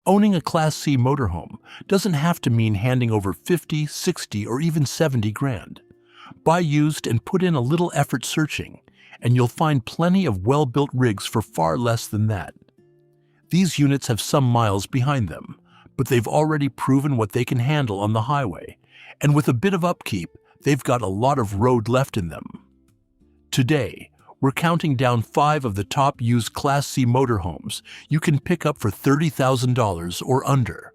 Owning a Class C motorhome doesn't have to mean handing over 50, 60, or even 70 grand. Buy used and put in a little effort searching, and you'll find plenty of well-built rigs for far less than that. These units have some miles behind them, but they've already proven what they can handle on the highway, and with a bit of upkeep, they've got a lot of road left in them. Today, we're counting down 5 of the top used Class C motorhomes you can pick up for $30,000 or under.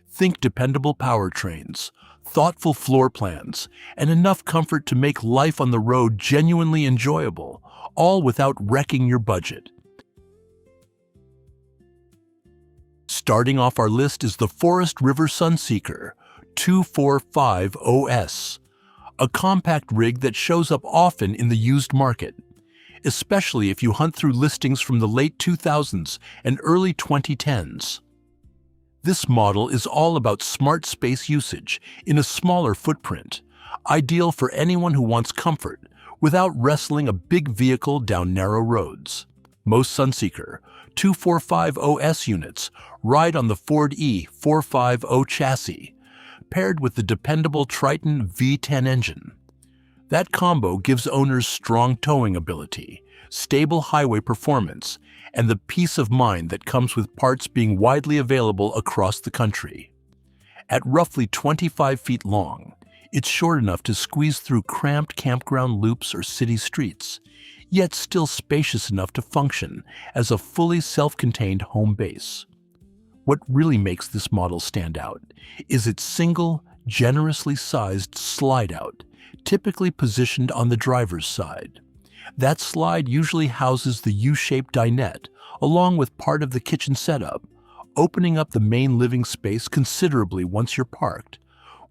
Think dependable powertrains, thoughtful floor plans, and enough comfort to make life on the road genuinely enjoyable, all without wrecking your budget. Starting off our list is the Forest River Sunseeker 245 OS, a compact rig that shows up often in the used market, especially if you hunt through listings from the late 2000s and early 2010s. This model is all about smart space usage in a smaller footprint, ideal for anyone who wants comfort without wrestling a big vehicle down narrow roads. Most Sunseeker 245 OS units ride on the Ford E450 chassis, paired with the dependable Triton V10 engine. That combo gives owners strong towing ability, stable highway performance, and the peace of mind that comes with parts being widely available across the country. At roughly 25 feet long, it's short enough to squeeze through cramped campground loops or city streets, yet still spacious enough to function as a fully self-contained home base. What really makes this model stand out is its single, generously sized slide-out, typically positioned on the driver's side. That slide usually houses the U-shaped dinette, along with part of the kitchen setup, opening up the main living space considerably once you're parked,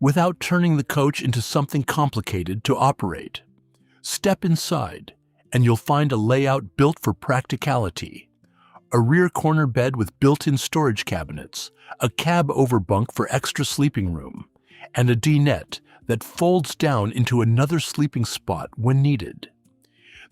without turning the coach into something complicated to operate. Step inside, and you'll find a layout built for practicality. A rear corner bed with built-in storage cabinets, a cab overbunk for extra sleeping room, and a dinette that folds down into another sleeping spot when needed.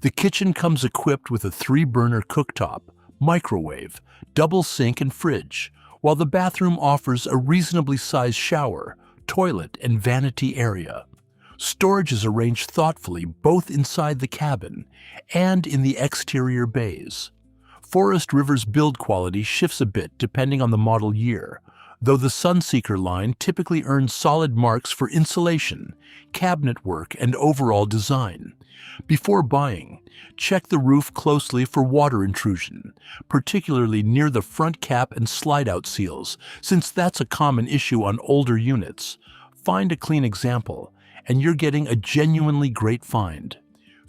The kitchen comes equipped with a 3-burner cooktop, microwave, double sink, and fridge, while the bathroom offers a reasonably sized shower, toilet, and vanity area. Storage is arranged thoughtfully both inside the cabin and in the exterior bays. Forest River's build quality shifts a bit depending on the model year, though the Sunseeker line typically earns solid marks for insulation, cabinet work, and overall design. Before buying, check the roof closely for water intrusion, particularly near the front cap and slide-out seals, since that's a common issue on older units. Find a clean example, and you're getting a genuinely great find.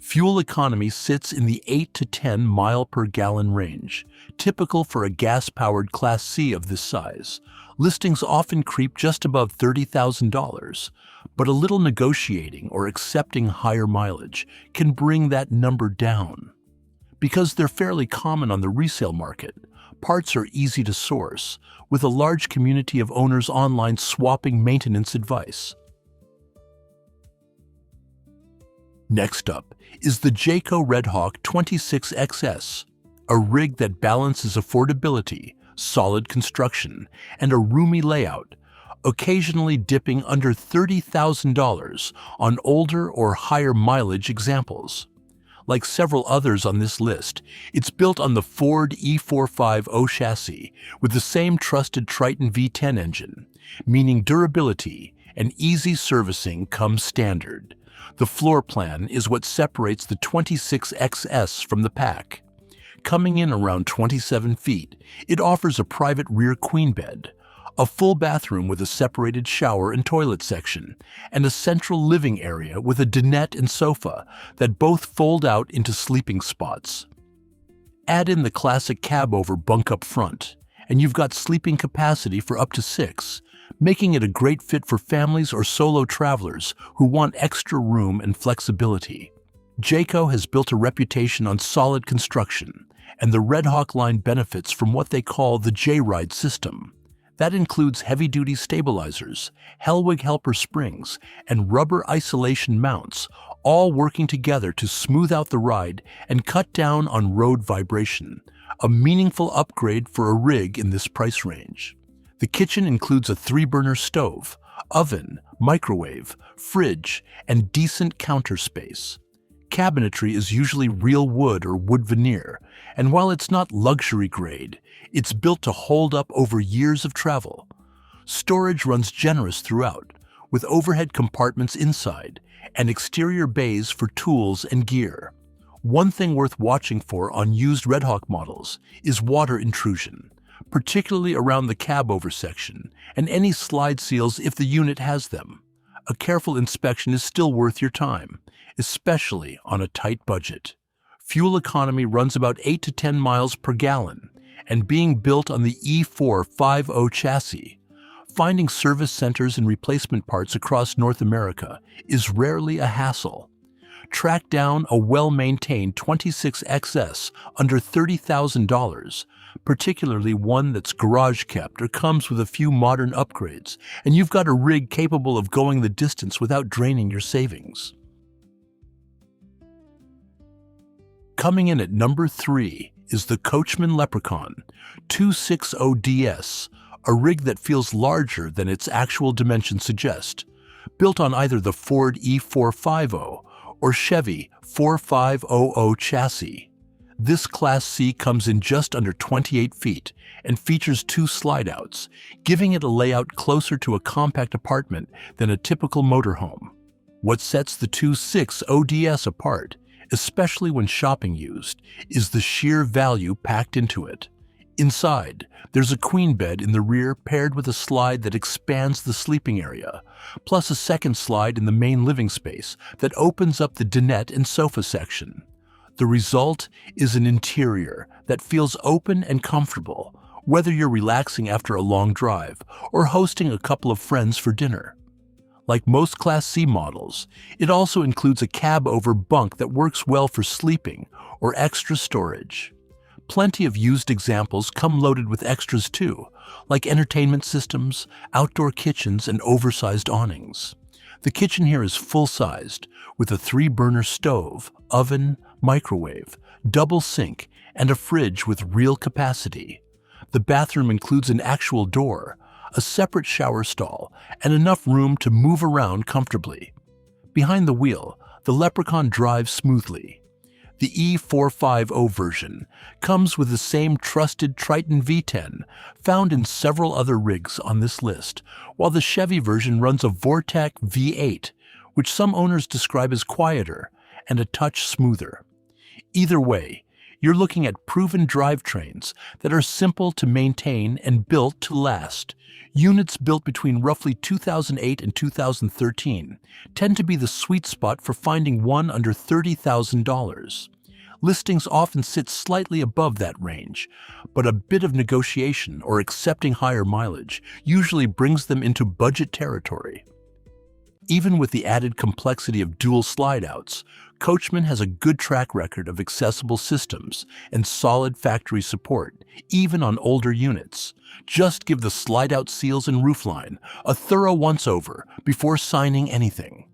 Fuel economy sits in the 8 to 10 mile per gallon range, typical for a gas-powered Class C of this size. Listings often creep just above $30,000, but a little negotiating or accepting higher mileage can bring that number down. Because they're fairly common on the resale market, parts are easy to source, with a large community of owners online swapping maintenance advice. Next up is the Jayco Redhawk 26XS, a rig that balances affordability, solid construction, and a roomy layout, occasionally dipping under $30,000 on older or higher mileage examples. Like several others on this list, it's built on the Ford E450 chassis with the same trusted Triton V10 engine, meaning durability and easy servicing come standard. The floor plan is what separates the 26XS from the pack. Coming in around 27 feet, it offers a private rear queen bed, a full bathroom with a separated shower and toilet section, and a central living area with a dinette and sofa that both fold out into sleeping spots. Add in the classic cab over bunk up front, and you've got sleeping capacity for up to 6, making it a great fit for families or solo travelers who want extra room and flexibility. Jayco has built a reputation on solid construction, and the Redhawk line benefits from what they call the J-Ride system. That includes heavy-duty stabilizers, Hellwig helper springs, and rubber isolation mounts, all working together to smooth out the ride and cut down on road vibration, a meaningful upgrade for a rig in this price range. The kitchen includes a 3-burner stove, oven, microwave, fridge, and decent counter space. Cabinetry is usually real wood or wood veneer, and while it's not luxury grade, it's built to hold up over years of travel. Storage runs generous throughout, with overhead compartments inside and exterior bays for tools and gear. One thing worth watching for on used Red Hawk models is water intrusion, particularly around the cab over section, and any slide seals if the unit has them. A careful inspection is still worth your time, especially on a tight budget. Fuel economy runs about 8 to 10 miles per gallon, and being built on the E450 chassis, finding service centers and replacement parts across North America is rarely a hassle. Track down a well-maintained 26XS under $30,000, particularly one that's garage-kept or comes with a few modern upgrades, and you've got a rig capable of going the distance without draining your savings. Coming in at number 3 is the Coachman Leprechaun 260DS, a rig that feels larger than its actual dimensions suggest. Built on either the Ford E450 or Chevy 4500 chassis, this Class C comes in just under 28 feet and features 2 slide-outs, giving it a layout closer to a compact apartment than a typical motorhome. What sets the 260DS apart, especially when shopping used, is the sheer value packed into it. Inside, there's a queen bed in the rear paired with a slide that expands the sleeping area, plus a second slide in the main living space that opens up the dinette and sofa section. The result is an interior that feels open and comfortable, whether you're relaxing after a long drive or hosting a couple of friends for dinner. Like most Class C models, it also includes a cab-over bunk that works well for sleeping or extra storage. Plenty of used examples come loaded with extras too, like entertainment systems, outdoor kitchens, and oversized awnings. The kitchen here is full-sized, with a 3-burner stove, oven, microwave, double sink, and a fridge with real capacity. The bathroom includes an actual door, a separate shower stall, and enough room to move around comfortably. Behind the wheel, the Leprechaun drives smoothly. The E450 version comes with the same trusted Triton V10 found in several other rigs on this list, while the Chevy version runs a Vortec V8, which some owners describe as quieter and a touch smoother. Either way, you're looking at proven drivetrains that are simple to maintain and built to last. Units built between roughly 2008 and 2013 tend to be the sweet spot for finding one under $30,000. Listings often sit slightly above that range, but a bit of negotiation or accepting higher mileage usually brings them into budget territory. Even with the added complexity of dual slide-outs, Coachman has a good track record of accessible systems and solid factory support, even on older units. Just give the slide-out seals and roofline a thorough once-over before signing anything.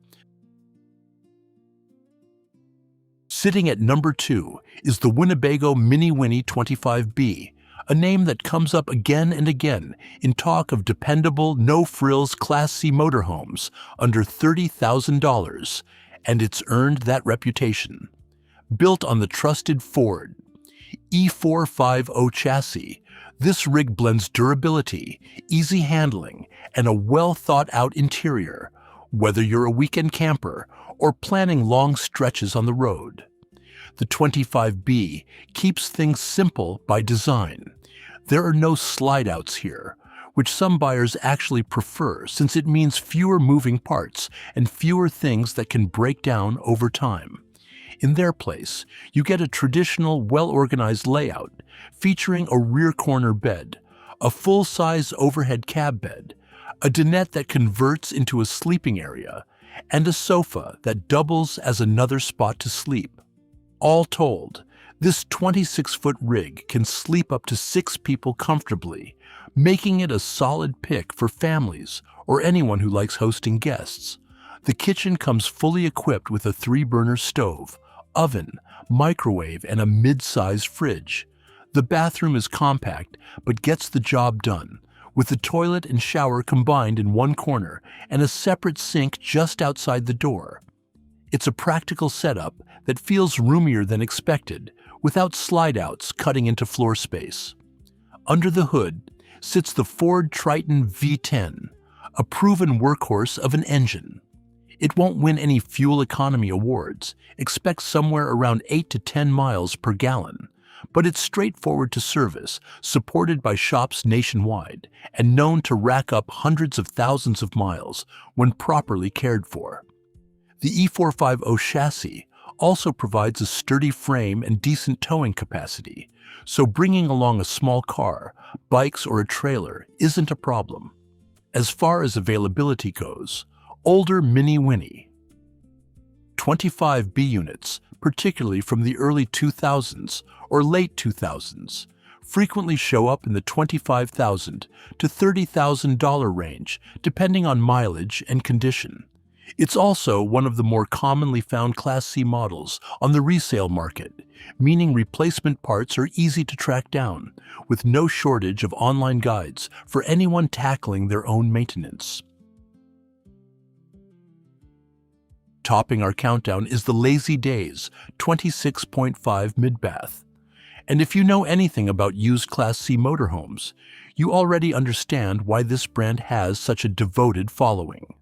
Sitting at number 2 is the Winnebago Mini Winnie 25B, a name that comes up again and again in talk of dependable, no-frills Class C motorhomes under $30,000, and it's earned that reputation. Built on the trusted Ford E450 chassis, this rig blends durability, easy handling, and a well-thought-out interior, whether you're a weekend camper or planning long stretches on the road. The 25B keeps things simple by design. There are no slide-outs here, which some buyers actually prefer since it means fewer moving parts and fewer things that can break down over time. In their place, you get a traditional, well-organized layout featuring a rear corner bed, a full-size overhead cab bed, a dinette that converts into a sleeping area, and a sofa that doubles as another spot to sleep. All told, this 26-foot rig can sleep up to 6 people comfortably, making it a solid pick for families or anyone who likes hosting guests. The kitchen comes fully equipped with a 3-burner stove, oven, microwave, and a mid-sized fridge. The bathroom is compact but gets the job done, with the toilet and shower combined in one corner and a separate sink just outside the door. It's a practical setup that feels roomier than expected, without slide-outs cutting into floor space. Under the hood sits the Ford Triton V10, a proven workhorse of an engine. It won't win any fuel economy awards, expect somewhere around 8 to 10 miles per gallon, but it's straightforward to service, supported by shops nationwide, and known to rack up hundreds of thousands of miles when properly cared for. The E450 chassis also provides a sturdy frame and decent towing capacity, so bringing along a small car, bikes, or a trailer isn't a problem. As far as availability goes, older Mini Winnie 25B units, particularly from the early 2000s or late 2000s, frequently show up in the $25,000 to $30,000 range, depending on mileage and condition. It's also one of the more commonly found Class C models on the resale market, meaning replacement parts are easy to track down, with no shortage of online guides for anyone tackling their own maintenance. Topping our countdown is the Lazy Days 26.5 mid-bath. And if you know anything about used Class C motorhomes, you already understand why this brand has such a devoted following.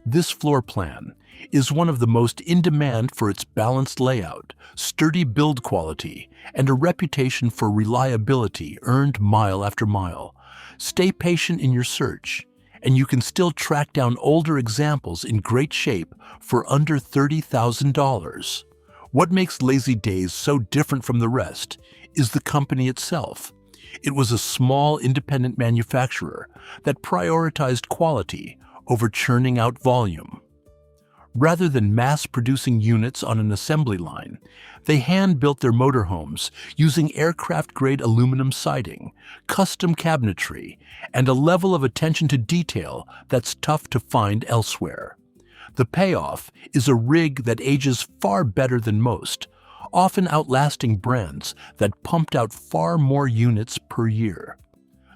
This floor plan is one of the most in demand for its balanced layout, sturdy build quality, and a reputation for reliability earned mile after mile. Stay patient in your search, and you can still track down older examples in great shape for under $30,000. What makes Lazy Days so different from the rest is the company itself. It was a small independent manufacturer that prioritized quality over churning out volume. Rather than mass-producing units on an assembly line, they hand-built their motorhomes using aircraft-grade aluminum siding, custom cabinetry, and a level of attention to detail that's tough to find elsewhere. The payoff is a rig that ages far better than most, often outlasting brands that pumped out far more units per year.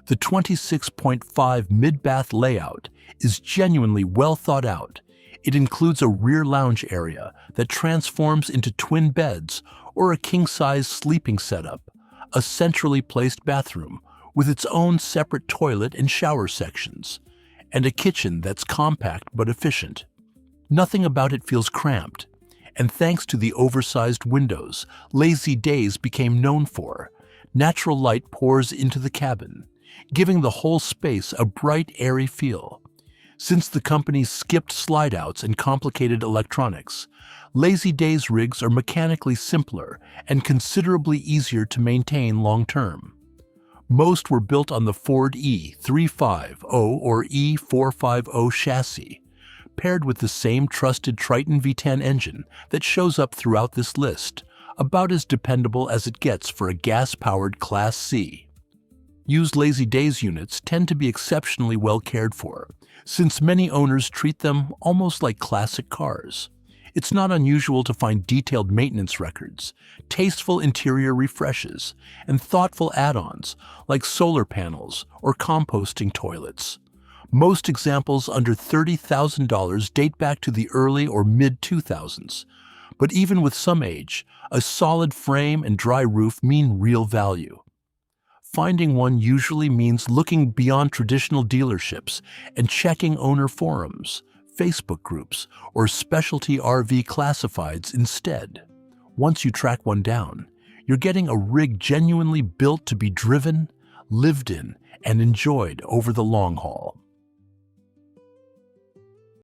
The 26.5 mid-bath layout is genuinely well thought out. It includes a rear lounge area that transforms into twin beds or a king-size sleeping setup, a centrally placed bathroom with its own separate toilet and shower sections, and a kitchen that's compact but efficient. Nothing about it feels cramped, and thanks to the oversized windows Lazy Days became known for, natural light pours into the cabin, giving the whole space a bright, airy feel. Since the company skipped slide-outs and complicated electronics, Lazy Days rigs are mechanically simpler and considerably easier to maintain long-term. Most were built on the Ford E350 or E450 chassis, paired with the same trusted Triton V10 engine that shows up throughout this list, about as dependable as it gets for a gas-powered Class C. Used Lazy Days units tend to be exceptionally well cared for, since many owners treat them almost like classic cars. It's not unusual to find detailed maintenance records, tasteful interior refreshes, and thoughtful add-ons like solar panels or composting toilets. Most examples under $30,000 date back to the early or mid-2000s, but even with some age, a solid frame and dry roof mean real value. Finding one usually means looking beyond traditional dealerships and checking owner forums, Facebook groups, or specialty RV classifieds instead. Once you track one down, you're getting a rig genuinely built to be driven, lived in, and enjoyed over the long haul.